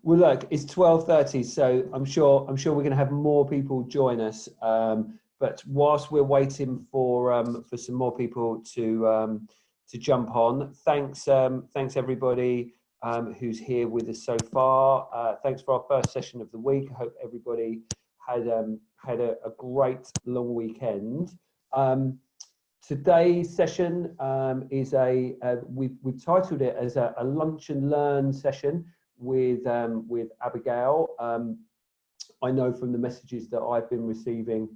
Well, look, it's 12:30, so I'm sure we're going to have more people join us. But whilst we're waiting for some more people to jump on, thanks everybody who's here with us so far. Thanks for our first session of the week. I hope everybody had a great long weekend. Today's session is we've titled it as a lunch and learn session with Abigail. I know from the messages that I've been receiving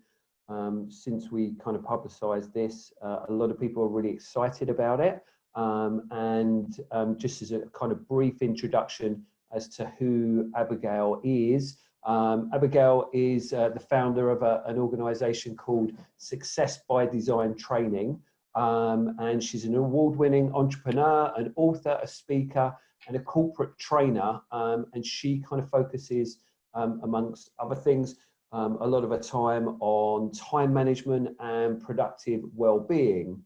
since we kind of publicised this, a lot of people are really excited about it. And just as a kind of brief introduction as to who Abigail is, Abigail is the founder of an organisation called Success by Design Training, and she's an award-winning entrepreneur, an author, a speaker, and a corporate trainer, and she kind of focuses, amongst other things, a lot of her time on time management and productive well-being.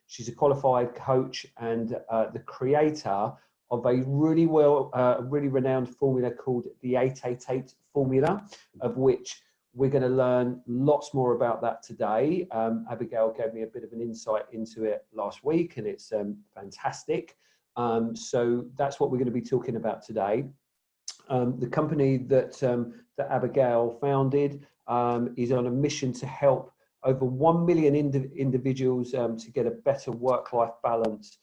She's a qualified coach and the creator of a really renowned formula called the 888 formula, of which we're going to learn lots more about that today. Abigail gave me a bit of an insight into it last week, and it's fantastic. So that's what we're going to be talking about today. The company that Abigail founded is on a mission to help over 1 million individuals to get a better work-life balance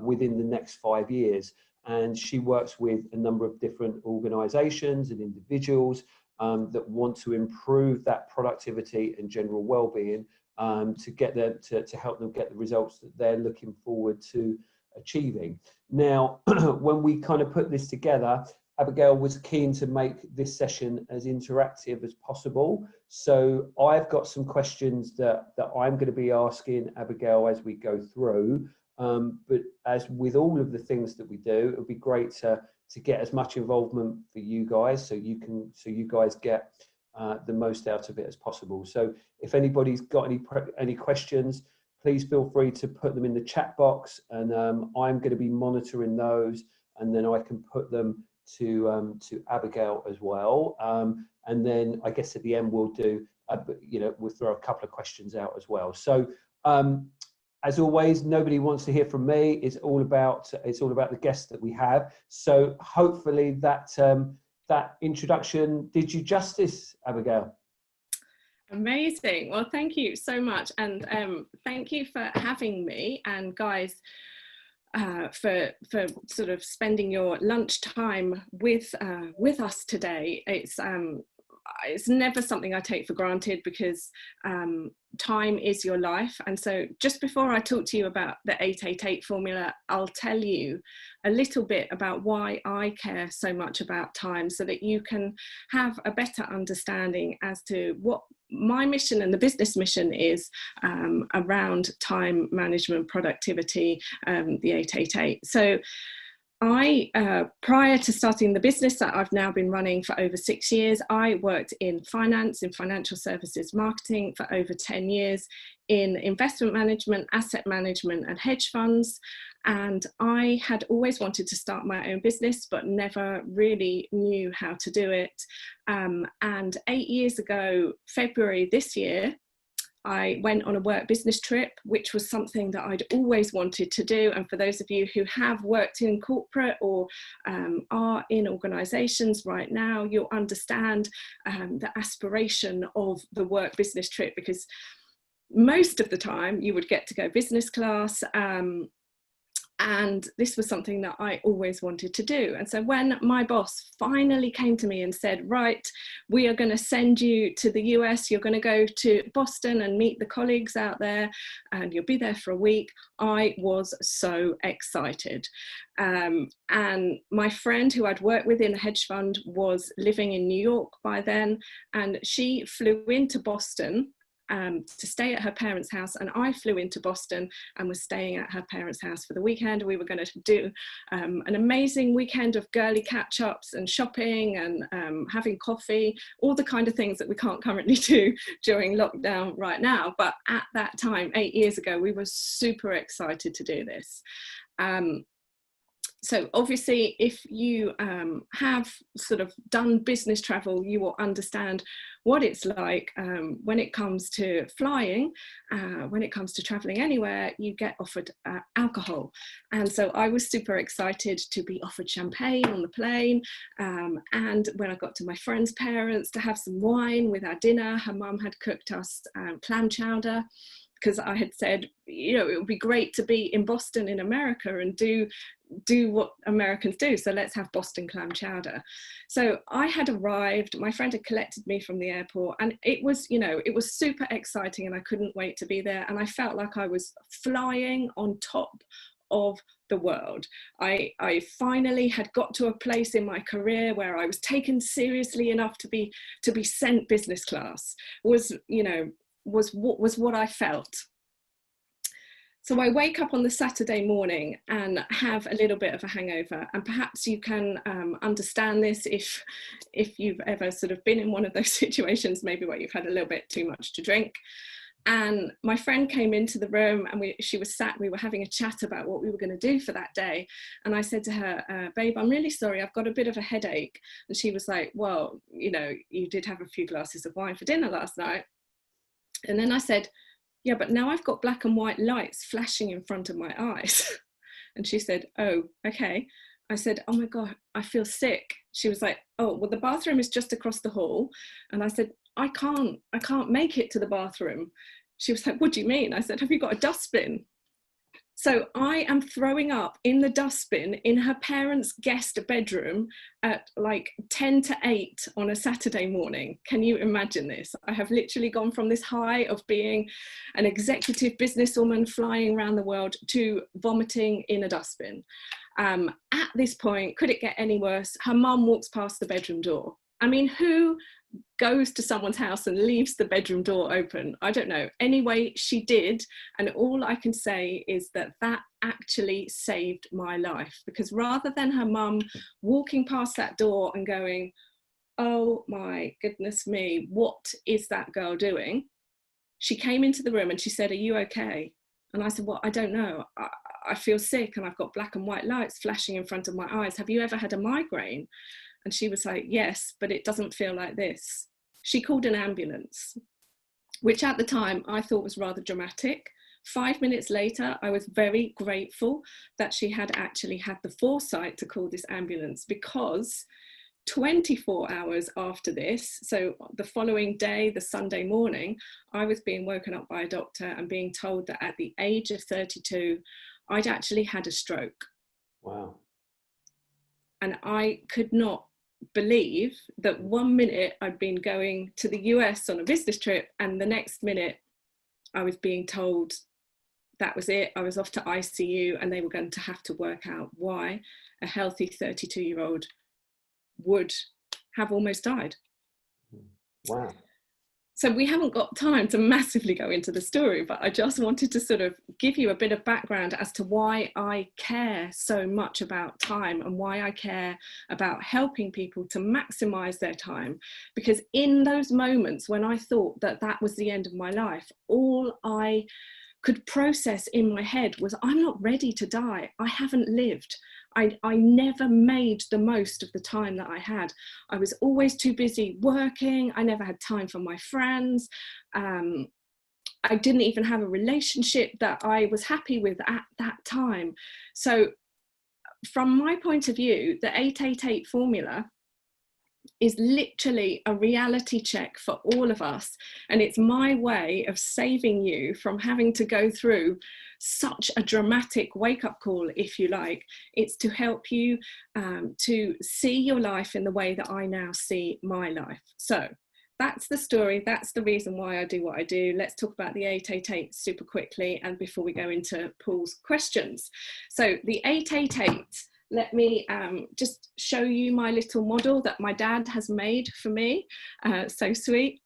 within the next 5 years. And she works with a number of different organisations and individuals that want to improve that productivity and general well-being to get them to help them get the results that they're looking forward to achieving. Now, when we kind of put this together, Abigail was keen to make this session as interactive as possible. So I've got some questions that I'm going to be asking Abigail as we go through. But as with all of the things that we do, it would be great to get as much involvement for you guys, so you guys get the most out of it as possible. So if anybody's got any questions, please feel free to put them in the chat box, and I'm going to be monitoring those, and then I can put them to Abigail as well. And then I guess at the end we'll do, we'll throw a couple of questions out as well. So as always, nobody wants to hear from me. It's all about the guests that we have. So hopefully that introduction did you justice, Abigail. Amazing. Well, thank you so much, and thank you for having me, and guys, for sort of spending your lunchtime with us today. It's never something I take for granted, because time is your life. And so just before I talk to you about the 888 formula, I'll tell you a little bit about why I care so much about time, so that you can have a better understanding as to what my mission and the business mission is around time management, productivity, the 888. So prior to starting the business that I've now been running for over 6 years, I worked in finance, in financial services marketing for over 10 years, in investment management, asset management and hedge funds. And I had always wanted to start my own business, but never really knew how to do it. And 8 years ago, February this year, I went on a work business trip, which was something that I'd always wanted to do. And for those of you who have worked in corporate or are in organisations right now, you'll understand the aspiration of the work business trip, because most of the time you would get to go business class. And this was something that I always wanted to do. And so when my boss finally came to me and said, right, we are going to send you to the US, you're going to go to Boston and meet the colleagues out there, and you'll be there for a week, I was so excited. And my friend who I'd worked with in a hedge fund was living in New York by then, and she flew into Boston to stay at her parents' house, and I flew into Boston and was staying at her parents' house for the weekend. We were going to do an amazing weekend of girly catch-ups and shopping and having coffee, all the kind of things that we can't currently do during lockdown right now. But at that time, 8 years ago, we were super excited to do this. So obviously, if you have sort of done business travel, you will understand what it's like when it comes to flying, when it comes to traveling anywhere, you get offered alcohol. And so I was super excited to be offered champagne on the plane. And when I got to my friend's parents, to have some wine with our dinner. Her mum had cooked us clam chowder, because I had said, you know, it would be great to be in Boston in America and do what Americans do. So let's have Boston clam chowder. So I had arrived, my friend had collected me from the airport, and it was, you know, it was super exciting, and I couldn't wait to be there. And I felt like I was flying on top of the world. I finally had got to a place in my career where I was taken seriously enough to be sent business class, was, you know, was what I felt. So I wake up on the Saturday morning and have a little bit of a hangover, and perhaps you can understand this if you've ever sort of been in one of those situations, maybe where you've had a little bit too much to drink. And my friend came into the room, and we were having a chat about what we were going to do for that day. And I said to her, babe, I'm really sorry, I've got a bit of a headache. And she was like, well, you know, you did have a few glasses of wine for dinner last night. And then I said, yeah, but now I've got black and white lights flashing in front of my eyes. And she said, oh, okay. I said, oh my God, I feel sick. She was like, oh, well, the bathroom is just across the hall. And I said, I can't make it to the bathroom. She was like, what do you mean? I said, have you got a dustbin? So I am throwing up in the dustbin in her parents' guest bedroom at like 10 to 8 on a Saturday morning. Can you imagine this? I have literally gone from this high of being an executive businesswoman flying around the world to vomiting in a dustbin. At this point, could it get any worse? Her mum walks past the bedroom door. I mean, who goes to someone's house and leaves the bedroom door open? I don't know. Anyway, she did. And all I can say is that actually saved my life, because rather than her mum walking past that door and going, oh my goodness me, what is that girl doing? She came into the room and she said, are you okay? And I said, well, I don't know. I feel sick and I've got black and white lights flashing in front of my eyes. Have you ever had a migraine? And she was like, yes, but it doesn't feel like this. She called an ambulance, which at the time I thought was rather dramatic. 5 minutes later, I was very grateful that she had actually had the foresight to call this ambulance, because 24 hours after this, so the following day, the Sunday morning, I was being woken up by a doctor and being told that at the age of 32, I'd actually had a stroke. Wow. And I could not believe that 1 minute I'd been going to the US on a business trip, and the next minute I was being told that was it. I was off to ICU, and they were going to have to work out why a healthy 32-year-old would have almost died. Wow. So we haven't got time to massively go into the story, but I just wanted to sort of give you a bit of background as to why I care so much about time, and why I care about helping people to maximize their time. Because in those moments when I thought that that was the end of my life, all I could process in my head was, I'm not ready to die. I haven't lived. I never made the most of the time that I had. I was always too busy working. I never had time for my friends. I didn't even have a relationship that I was happy with at that time. So from my point of view, the 888 formula is literally a reality check for all of us. And it's my way of saving you from having to go through such a dramatic wake-up call, if you like. It's to help you to see your life in the way that I now see my life. So that's the story. That's the reason why I do what I do. Let's talk about the 888 super quickly, and before we go into Paul's questions. So the 888, let me just show you my little model that my dad has made for me. So sweet.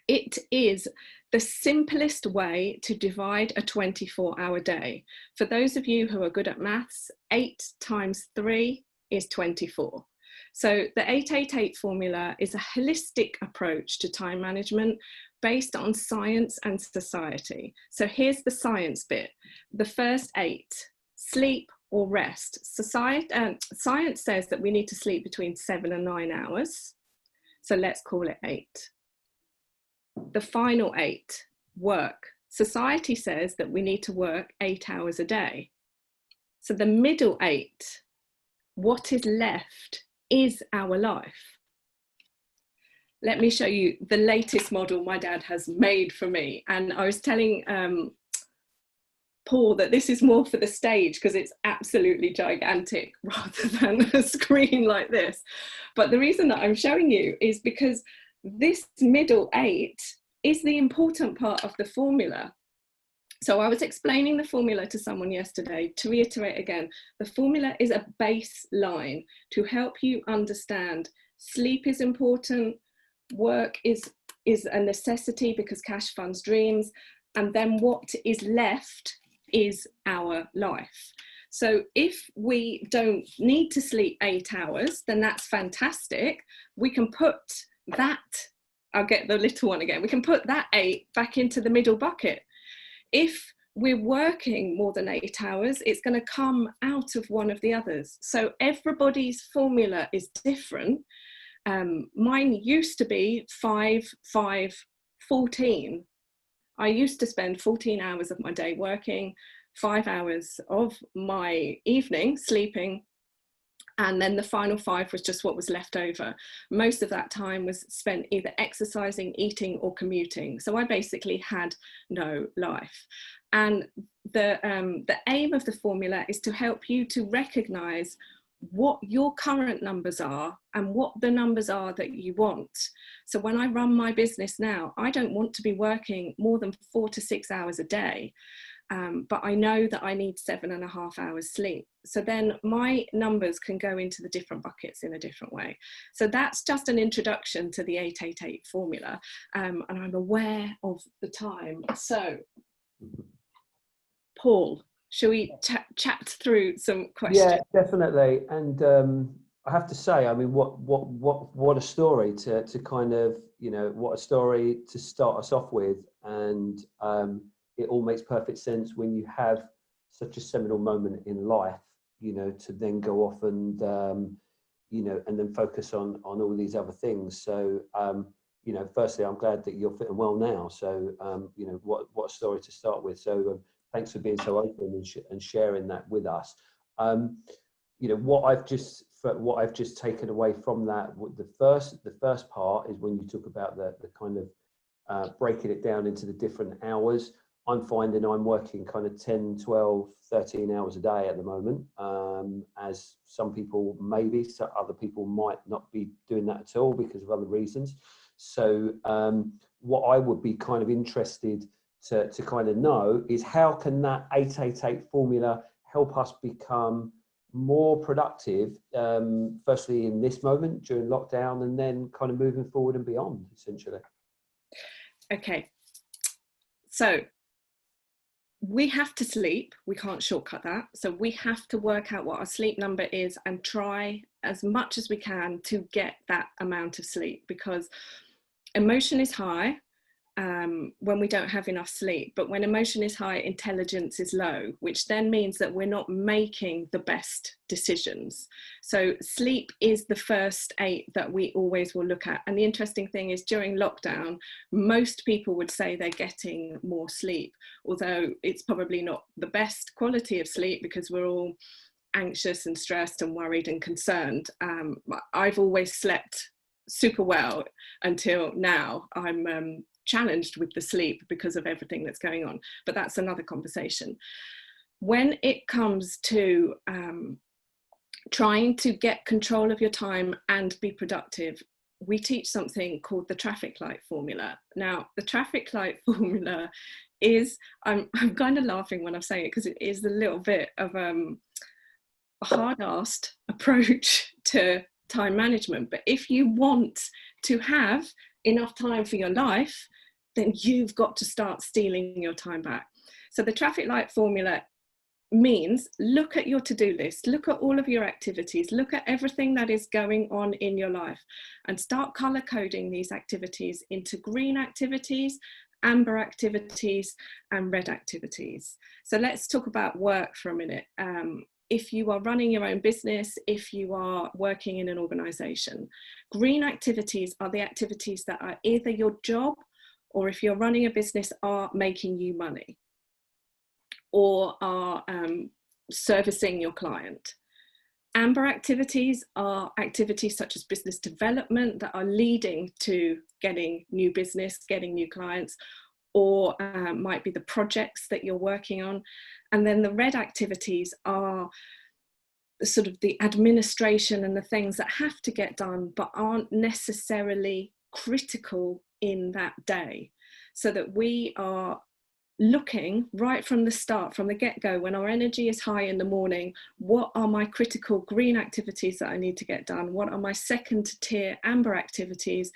It is the simplest way to divide a 24-hour day. For those of you who are good at maths, 8 times 3 is 24. So the 888 formula is a holistic approach to time management based on science and society. So here's the science bit. The first 8, sleep, or rest? Science says that we need to sleep between 7 and 9 hours. So let's call it 8. The final 8, work. Society says that we need to work 8 hours a day. So the middle 8, what is left, is our life. Let me show you the latest model my dad has made for me. And I was telling Paul that this is more for the stage because it's absolutely gigantic rather than a screen like this. But the reason that I'm showing you is because this middle 8 is the important part of the formula. So I was explaining the formula to someone yesterday. To reiterate again, the formula is a baseline to help you understand sleep is important, work is a necessity because cash funds dreams, and then what is left is our life. So if we don't need to sleep 8 hours, then that's fantastic. We can put that, I'll get the little one again, we can put that 8 back into the middle bucket. If we're working more than 8 hours, it's going to come out of one of the others. So everybody's formula is different. Mine used to be 5, 5, 14. I used to spend 14 hours of my day working, 5 hours of my evening sleeping, and then the final 5 was just what was left over. Most of that time was spent either exercising, eating, or commuting. So I basically had no life. And the aim of the formula is to help you to recognize what your current numbers are and what the numbers are that you want. So when I run my business now, I don't want to be working more than 4 to 6 hours a day. But I know that I need 7.5 hours sleep. So then my numbers can go into the different buckets in a different way. So that's just an introduction to the 888 formula. And I'm aware of the time. So Paul, shall we chat through some questions? Yeah, definitely. And I have to say, I mean, what a story to kind of, you know, what a story to start us off with. And it all makes perfect sense when you have such a seminal moment in life, you know, to then go off and, you know, and then focus on all these other things. So, you know, firstly, I'm glad that you're fitting well now. So, you know, what a story to start with. So thanks for being so open and sharing that with us. You know, what I've just taken away from that, the first part is when you talk about the kind of breaking it down into the different hours. I'm finding I'm working kind of 10, 12, 13 hours a day at the moment, as some people maybe, so other people might not be doing that at all because of other reasons. So what I would be kind of interested to kind of know is how can that 888 formula help us become more productive, firstly in this moment during lockdown, and then kind of moving forward and beyond, essentially. Okay, so we have to sleep. We can't shortcut that. So we have to work out what our sleep number is and try as much as we can to get that amount of sleep, because emotion is high when we don't have enough sleep. But when emotion is high, intelligence is low, which then means that we're not making the best decisions. So sleep is the first 8 that we always will look at. And the interesting thing is during lockdown, most people would say they're getting more sleep, although it's probably not the best quality of sleep because we're all anxious and stressed and worried and concerned. I've always slept super well until now. I'm challenged with the sleep because of everything that's going on, but that's another conversation. When it comes to trying to get control of your time and be productive, we teach something called the traffic light formula. Now, the traffic light formula is, I'm kind of laughing when I'm saying it because it is a little bit of a hard-assed approach to time management. But if you want to have enough time for your life, then you've got to start stealing your time back. So the traffic light formula means look at your to-do list, look at all of your activities, look at everything that is going on in your life, and start color coding these activities into green activities, amber activities, and red activities. So let's talk about work for a minute. if you are running your own business, if you are working in an organization. Green activities are the activities that are either your job, or if you're running a business, are making you money, or are servicing your client. Amber activities are activities such as business development that are leading to getting new business, getting new clients, or might be the projects that you're working on. And then the red activities are sort of the administration and the things that have to get done but aren't necessarily critical in that day. So that we are looking right from the start, from the get-go, when our energy is high in the morning, what are my critical green activities that I need to get done? What are my second tier amber activities?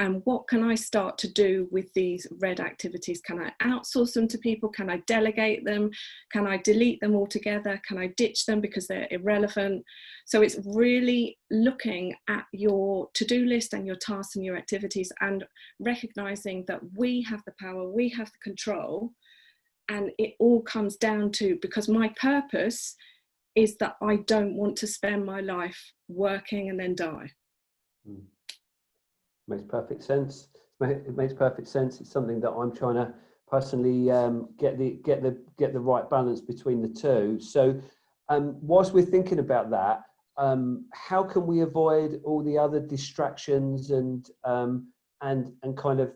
And what can I start to do with these red activities? Can I outsource them to people? Can I delegate them? Can I delete them altogether? Can I ditch them because they're irrelevant? So it's really looking at your to-do list and your tasks and your activities, and recognizing that we have the power, we have the control, and it all comes down to, because my purpose is that I don't want to spend my life working and then die. Makes perfect sense. It makes perfect sense. It's something that I'm trying to personally get the right balance between the two. So whilst we're thinking about that, how can we avoid all the other distractions and kind of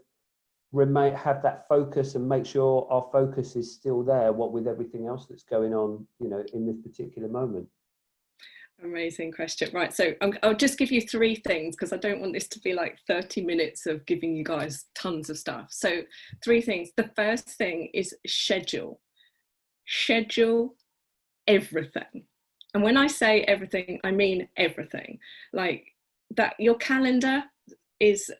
have that focus and make sure our focus is still there, what with everything else that's going on, in this particular moment? Amazing question. Right, so I'll just give you 3 things, because I don't want this to be like 30 minutes of giving you guys tons of stuff. So 3 things. The first thing is schedule. Schedule everything. And when I say everything, I mean everything. Like that, your calendar is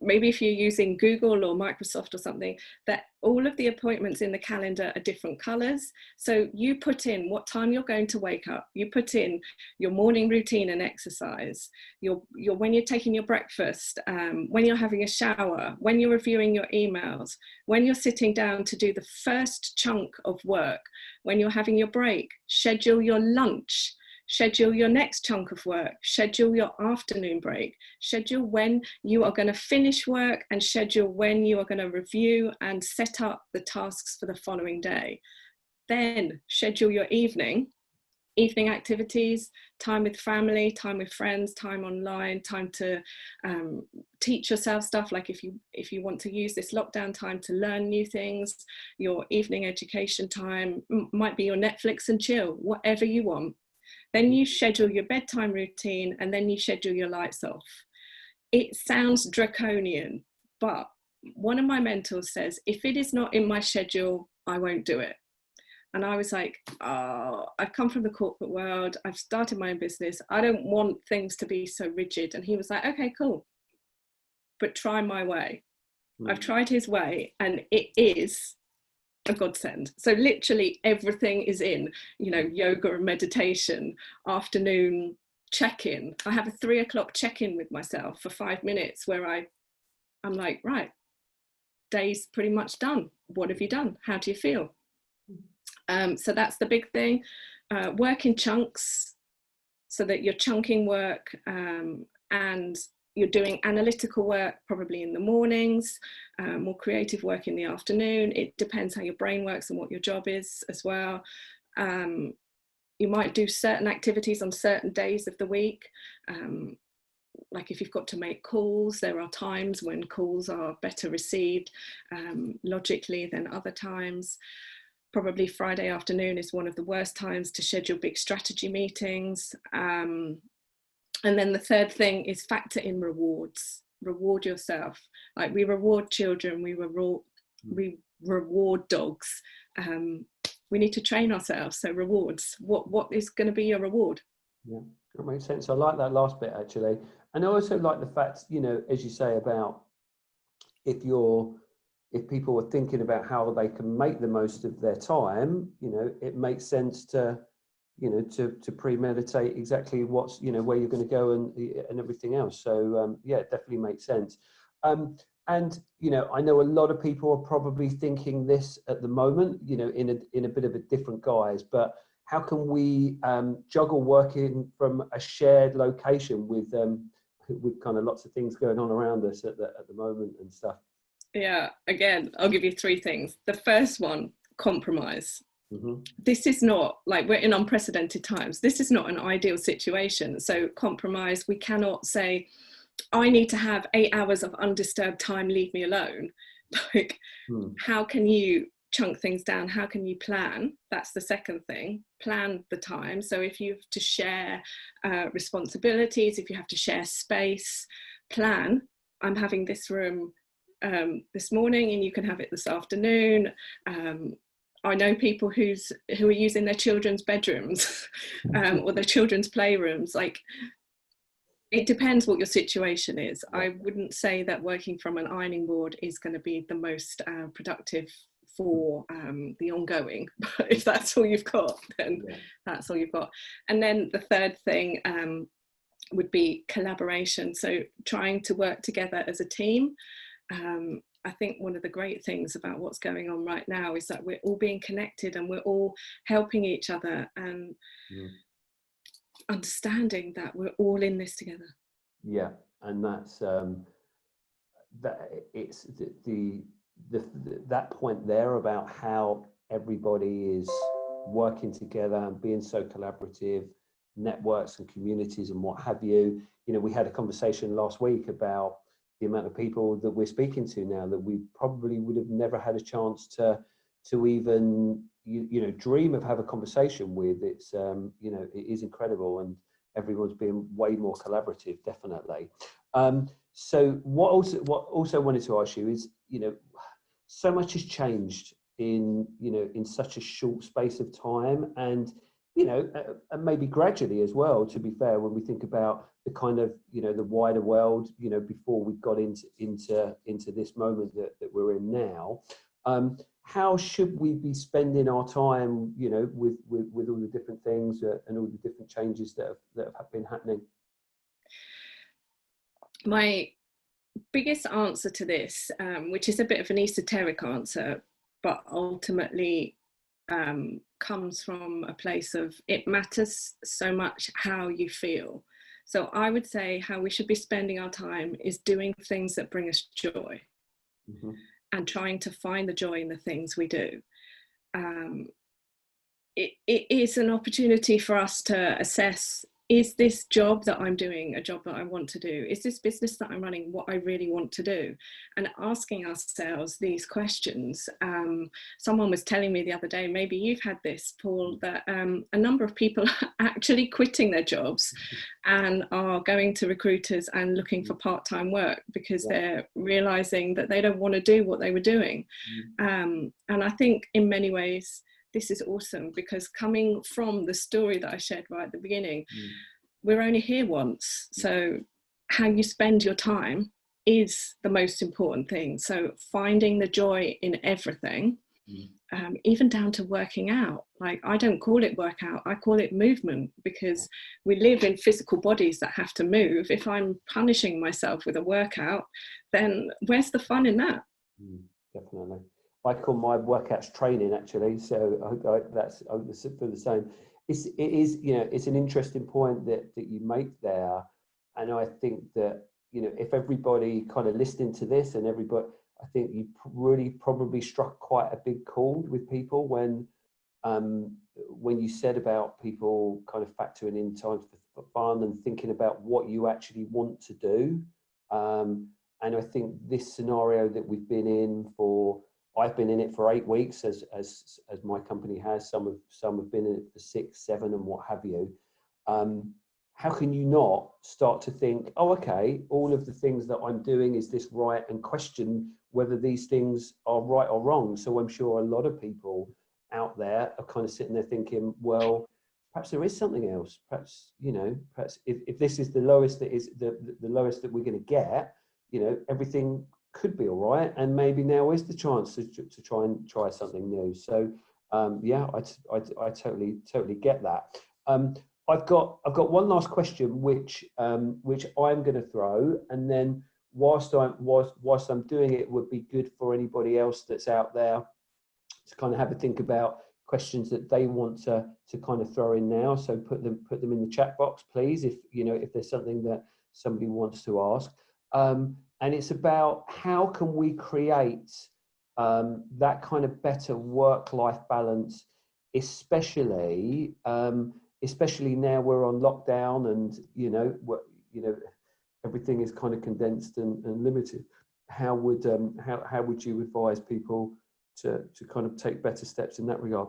maybe if you're using Google or Microsoft or something, that all of the appointments in the calendar are different colors. So you put in what time you're going to wake up, you put in your morning routine and exercise, your when you're taking your breakfast, when you're having a shower, when you're reviewing your emails, when you're sitting down to do the first chunk of work, when you're having your break. Schedule your lunch. Schedule your next chunk of work, schedule your afternoon break, schedule when you are going to finish work, and schedule when you are going to review and set up the tasks for the following day. Then schedule your evening activities, time with family, time with friends, time online, time to teach yourself stuff, like if you want to use this lockdown time to learn new things. Your evening education time might be your Netflix and chill, whatever you want. Then you schedule your bedtime routine, and then you schedule your lights off. It sounds draconian, but one of my mentors says, if it is not in my schedule, I won't do it. And I was like, oh, I've come from the corporate world. I've started my own business. I don't want things to be so rigid. And he was like, okay, cool, but try my way. I've tried his way, and it is a godsend. So literally everything is in, yoga and meditation, afternoon check-in. I have a 3 o'clock check-in with myself for 5 minutes where I'm like, right, day's pretty much done. What have you done? How do you feel? So that's the big thing. Work in chunks, so that you're chunking work, and you're doing analytical work probably in the mornings, more creative work in the afternoon. It depends how your brain works and what your job is as well. You might do certain activities on certain days of the week. Like if you've got to make calls, there are times when calls are better received logically than other times. Probably Friday afternoon is one of the worst times to schedule big strategy meetings. And then the third thing is factor in rewards. Reward yourself. Like we reward children, we reward dogs. We need to train ourselves. So rewards. What is going to be your reward? Yeah, that makes sense. I like that last bit actually, and I also like the fact, as you say about if people are thinking about how they can make the most of their time, it makes sense to to premeditate exactly what's, where you're going to go and everything else. So yeah, it definitely makes sense. And, I know a lot of people are probably thinking this at the moment, in a bit of a different guise, but how can we juggle working from a shared location with kind of lots of things going on around us at the moment and stuff? Yeah, again, I'll give you three things. The first one, compromise. Mm-hmm. This is not, like, we're in unprecedented times. This is not an ideal situation. So compromise, we cannot say, I need to have 8 hours of undisturbed time, leave me alone. Like, how can you chunk things down? How can you plan? That's the second thing. Plan the time. So if you have to share responsibilities, if you have to share space, plan. I'm having this room this morning and you can have it this afternoon. I know people who are using their children's bedrooms or their children's playrooms. Like, it depends what your situation is. I wouldn't say that working from an ironing board is going to be the most productive for the ongoing, but if that's all you've got, then that's all you've got. And then the third thing would be collaboration. So trying to work together as a team. I think one of the great things about what's going on right now is that we're all being connected and we're all helping each other and understanding that we're all in this together. Yeah, and that's that it's that point there about how everybody is working together and being so collaborative, networks and communities and what have you. You know, we had a conversation last week about the amount of people that we're speaking to now that we probably would have never had a chance to even dream of have a conversation with. It's it is incredible, and everyone's being way more collaborative, definitely. So what also wanted to ask you is, so much has changed in such a short space of time, and and maybe gradually as well, to be fair, when we think about the kind of the wider world, before we got into this moment that we're in now. How should we be spending our time, with all the different things and all the different changes that have been happening? My biggest answer to this, which is a bit of an esoteric answer, but ultimately comes from a place of, it matters so much how you feel. So I would say how we should be spending our time is doing things that bring us joy. Mm-hmm. And trying to find the joy in the things we do. It is an opportunity for us to assess, is this job that I'm doing a job that I want to do? Is this business that I'm running what I really want to do? And asking ourselves these questions. Someone was telling me the other day, maybe you've had this, Paul, that a number of people are actually quitting their jobs and are going to recruiters and looking for part-time work because they're realizing that they don't want to do what they were doing. And I think in many ways, this is awesome, because coming from the story that I shared right at the beginning, we're only here once. So how you spend your time is the most important thing. So finding the joy in everything, even down to working out. Like, I don't call it workout, I call it movement, because we live in physical bodies that have to move. If I'm punishing myself with a workout, then where's the fun in that? Definitely. I call my workouts training, actually. So that's for the same. It's an interesting point that you make there, and I think that if everybody kind of listening to this, and everybody, I think you really probably struck quite a big chord with people when you said about people kind of factoring in time for fun and thinking about what you actually want to do. And I think this scenario that we've been in I've been in it for 8 weeks, as my company has. Some have been in it for 6, 7, and what have you. How can you not start to think, oh, okay, all of the things that I'm doing, is this right? And question whether these things are right or wrong. So I'm sure a lot of people out there are kind of sitting there thinking, well, perhaps there is something else. Perhaps if this is the lowest that is the lowest that we're going to get, everything could be all right, and maybe now is the chance to try something new. So I totally get that. I've got one last question which I'm going to throw, and then whilst I'm doing it, would be good for anybody else that's out there to kind of have a think about, questions that they want to kind of throw in now. So put them in the chat box, please, if if there's something that somebody wants to ask. And it's about how can we create that kind of better work-life balance, especially now we're on lockdown and everything is kind of condensed and limited. How would you advise people to kind of take better steps in that regard?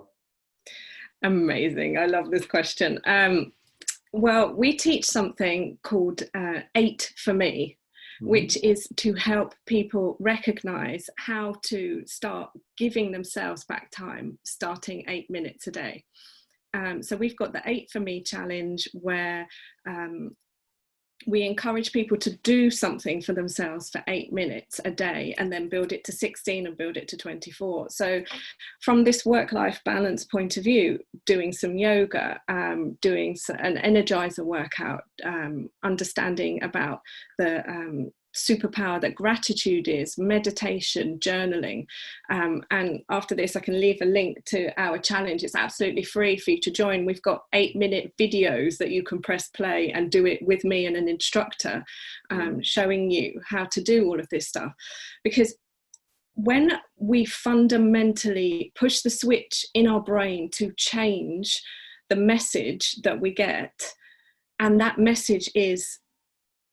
Amazing. I love this question. Well, we teach something called 8 for me, which is to help people recognize how to start giving themselves back time, starting 8 minutes a day. So we've got the 8 for me challenge, where we encourage people to do something for themselves for 8 minutes a day, and then build it to 16 and build it to 24. So from this work-life balance point of view, doing some yoga, doing an energizer workout, understanding about the superpower that gratitude is, meditation, journaling, and after this I can leave a link to our challenge. It's absolutely free for you to join. We've got 8-minute videos that you can press play and do it with me and an instructor, showing you how to do all of this stuff. Because when we fundamentally push the switch in our brain to change the message that we get, and that message is,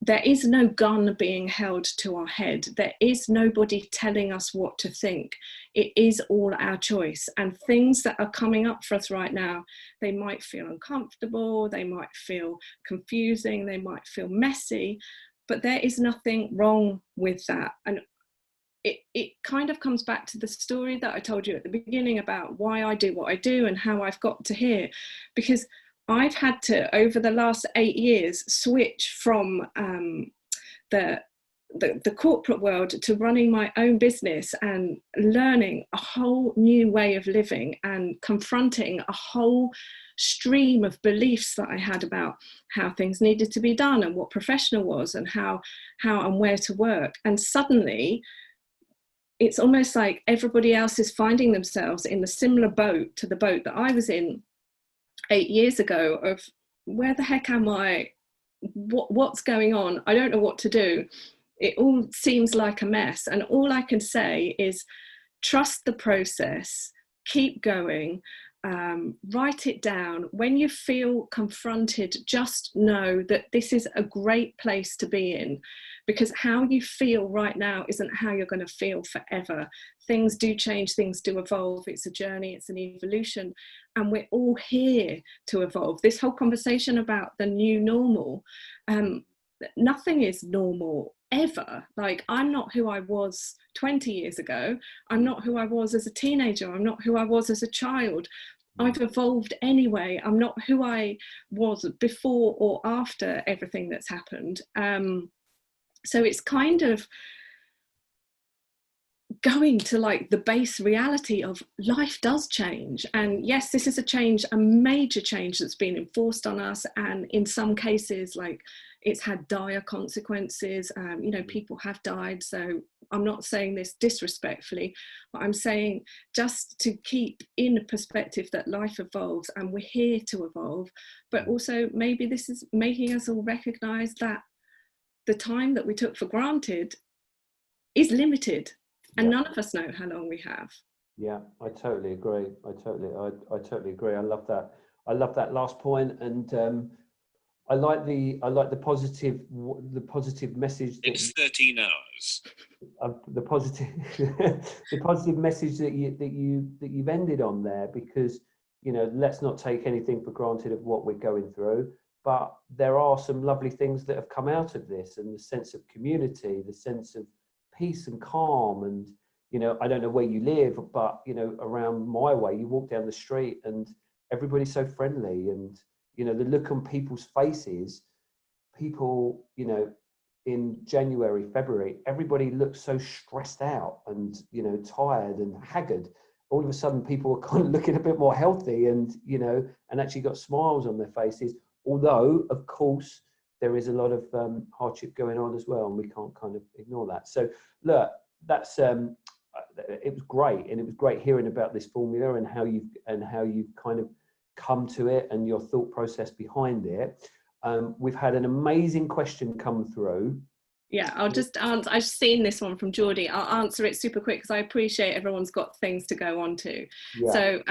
there is no gun being held to our head. There is nobody telling us what to think. It is all our choice. And things that are coming up for us right now, they might feel uncomfortable, they might feel confusing, they might feel messy, but there is nothing wrong with that. And it kind of comes back to the story that I told you at the beginning about why I do what I do and how I've got to here. Because I've had to, over the last 8 years, switch from the corporate world to running my own business and learning a whole new way of living and confronting a whole stream of beliefs that I had about how things needed to be done and what professional was and how and where to work. And suddenly it's almost like everybody else is finding themselves in a similar boat to the boat that I was in 8 years ago, of where the heck am I? What's going on? I don't know what to do. It all seems like a mess. And all I can say is trust the process, keep going, write it down. When you feel confronted, just know that this is a great place to be in, because how you feel right now isn't how you're going to feel forever. Things do change, things do evolve. It's a journey, it's an evolution, and we're all here to evolve. This whole conversation about the new normal, nothing is normal ever. Like, I'm not who I was 20 years ago. I'm not who I was as a teenager. I'm not who I was as a child. I've evolved anyway. I'm not who I was before or after everything that's happened. So it's kind of going to like the base reality of life does change. And yes, this is a major change that's been enforced on us. And in some cases, like, it's had dire consequences. People have died. So I'm not saying this disrespectfully, but I'm saying just to keep in perspective that life evolves and we're here to evolve. But also maybe this is making us all recognize that the time that we took for granted is limited, and none of us know how long we have. Yeah, I totally agree. I totally agree. I love that last point, and I like the positive message. It's 13 hours. The positive the positive message that you've ended on there, because let's not take anything for granted of what we're going through. But there are some lovely things that have come out of this, and the sense of community, the sense of peace and calm. And, I don't know where you live, but, around my way, you walk down the street and everybody's so friendly. And, the look on people's faces, people, in January, February, everybody looks so stressed out and, tired and haggard. All of a sudden, people are kind of looking a bit more healthy and, and actually got smiles on their faces. Although, of course, there is a lot of hardship going on as well, and we can't kind of ignore that. So, look, that's it was great, and it was great hearing about this formula and how you've kind of come to it and your thought process behind it. We've had an amazing question come through. Yeah, I'll just answer. I've seen this one from Geordie. I'll answer it super quick because I appreciate everyone's got things to go on to. Yeah. So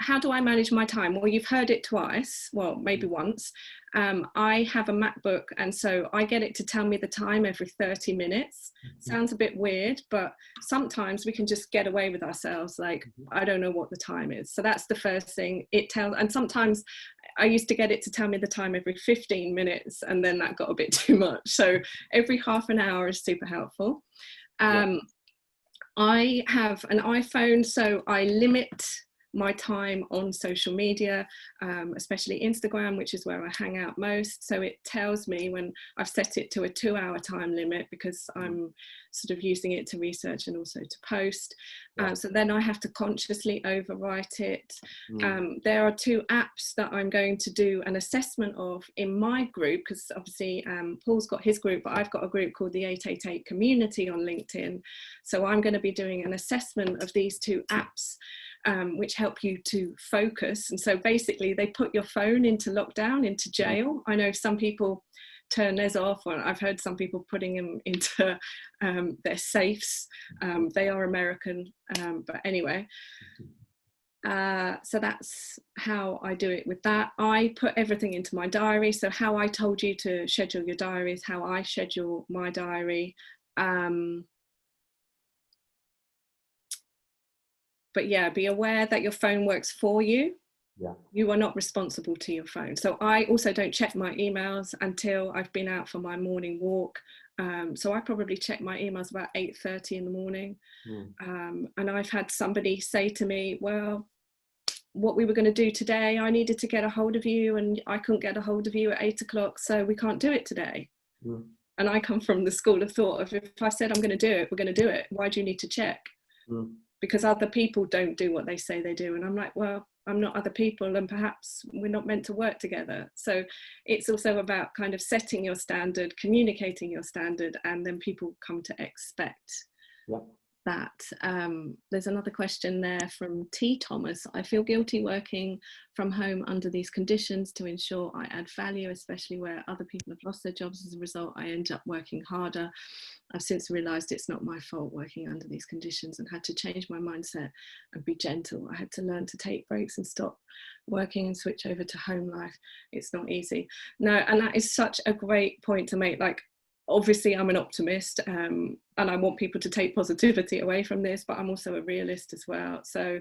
how do I manage my time? Well, you've heard it twice, well, maybe once. I have a MacBook, and so I get it to tell me the time every 30 minutes. Sounds a bit weird, but sometimes we can just get away with ourselves. Like, I don't know what the time is. So that's the first thing it tells. And sometimes I used to get it to tell me the time every 15 minutes, and then that got a bit too much. So every half an hour is super helpful. I have an iPhone, so I limit my time on social media, especially Instagram, which is where I hang out most. So it tells me when I've set it to a 2-hour time limit, because I'm sort of using it to research and also to post. So then I have to consciously overwrite it. There are 2 apps that I'm going to do an assessment of in my group, because obviously Paul's got his group, but I've got a group called the 888 Community on LinkedIn. So I'm going to be doing an assessment of these 2 apps, which help you to focus. And so basically they put your phone into lockdown, into jail. I know some people turn theirs off, or I've heard some people putting them into their safes. They are American, but anyway. So that's how I do it with that. I put everything into my diary. So how I told you to schedule your diary is how I schedule my diary. But yeah, be aware that your phone works for you. Yeah. You are not responsible to your phone. So I also don't check my emails until I've been out for my morning walk. So I probably check my emails about 8:30 in the morning. And I've had somebody say to me, well, what we were going to do today, I needed to get a hold of you and I couldn't get a hold of you at 8 o'clock, so we can't do it today. And I come from the school of thought of, if I said I'm going to do it, we're going to do it. Why do you need to check? Because other people don't do what they say they do. And I'm like, well, I'm not other people, and perhaps we're not meant to work together. So it's also about kind of setting your standard, communicating your standard, and then people come to expect that. There's another question there from T. Thomas. I feel guilty working from home under these conditions to ensure I add value, especially where other people have lost their jobs. As a result, I end up working harder. I've since realised it's not my fault working under these conditions, and had to change my mindset and be gentle. I had to learn to take breaks and stop working and switch over to home life. It's not easy. No, and that is such a great point to make. Like, obviously I'm an optimist, and I want people to take positivity away from this, but I'm also a realist as well. So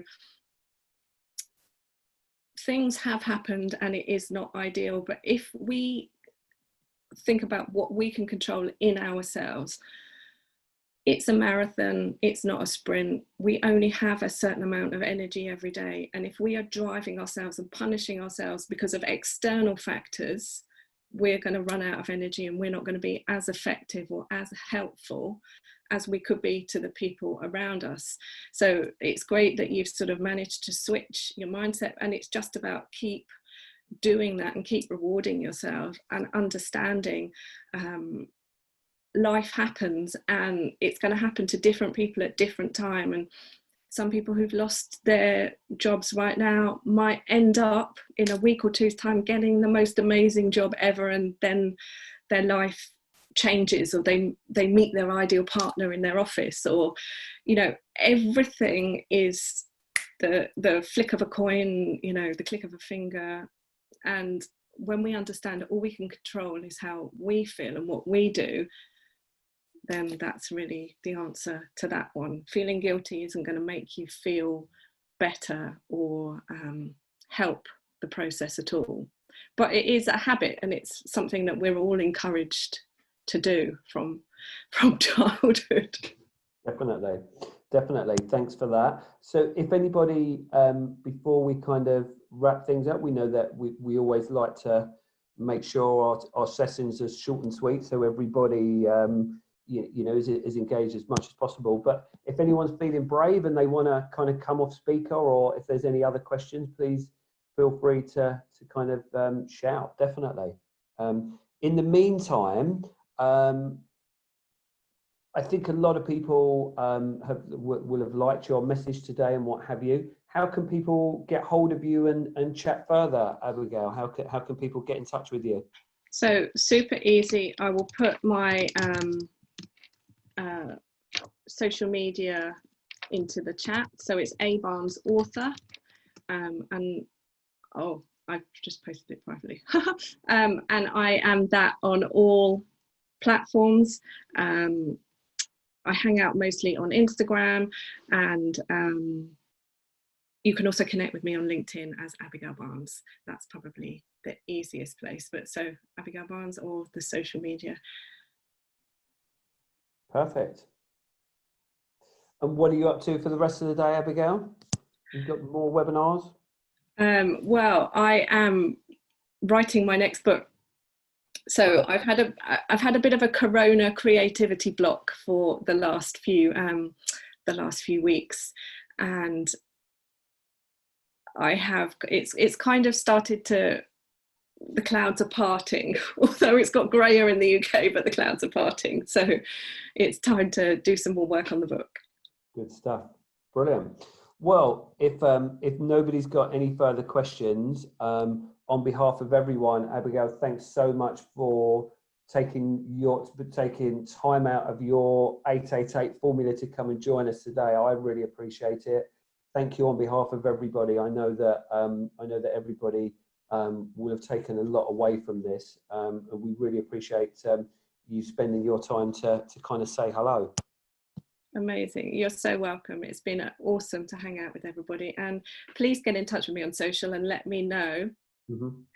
things have happened and it is not ideal, but if we think about what we can control in ourselves, it's a marathon, it's not a sprint. We only have a certain amount of energy every day. And if we are driving ourselves and punishing ourselves because of external factors, we're going to run out of energy, and we're not going to be as effective or as helpful as we could be to the people around us. So it's great that you've sort of managed to switch your mindset, and it's just about keep doing that and keep rewarding yourself and understanding life happens, and it's going to happen to different people at different time. And some people who've lost their jobs right now might end up in a week or two's time getting the most amazing job ever, and then their life changes, or they meet their ideal partner in their office, or, you know, everything is the flick of a coin, you know, the click of a finger. And when we understand that all we can control is how we feel and what we do, then that's really the answer to that one. Feeling guilty isn't going to make you feel better or help the process at all. But it is a habit, and it's something that we're all encouraged to do from childhood. Definitely. Thanks for that. So if anybody, before we kind of wrap things up, we know that we always like to make sure our sessions are short and sweet, so everybody you know, is engaged as much as possible. But if anyone's feeling brave and they want to kind of come off speaker, or if there's any other questions, please feel free to kind of shout. Definitely. In the meantime, I think a lot of people will have liked your message today and what have you. How can people get hold of you and chat further, Abigail? How can people get in touch with you? So super easy. I will put my social media into the chat. So it's A Barnes author, and oh, I've just posted it privately. And I am that on all platforms. I hang out mostly on Instagram, and you can also connect with me on LinkedIn as Abigail Barnes. That's probably the easiest place. But so Abigail Barnes or the social media. Perfect. And what are you up to for the rest of the day, Abigail? You've got more webinars? Well, I am writing my next book. So I've had a bit of a corona creativity block for the last few weeks, and it's kind of started to, the clouds are parting, although it's got grayer in the UK, but the clouds are parting. So it's time to do some more work on the book. Good stuff. Brilliant. Well, if nobody's got any further questions, on behalf of everyone, Abigail, thanks so much for taking time out of your 888 formula to come and join us today. I really appreciate it. Thank you on behalf of everybody. I know that everybody will have taken a lot away from this, and we really appreciate you spending your time to kind of say hello. Amazing. You're so welcome. It's been awesome to hang out with everybody, and please get in touch with me on social and let me know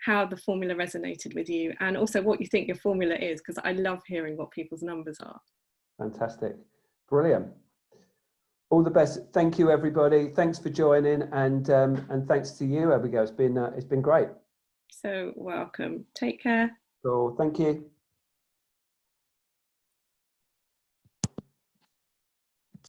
how the formula resonated with you, and also what you think your formula is, because I love hearing what people's numbers are. Fantastic. Brilliant. All the best. Thank you, everybody. Thanks for joining, and thanks to you, Abigail. It's been great. So welcome. Take care. Cool. Thank you.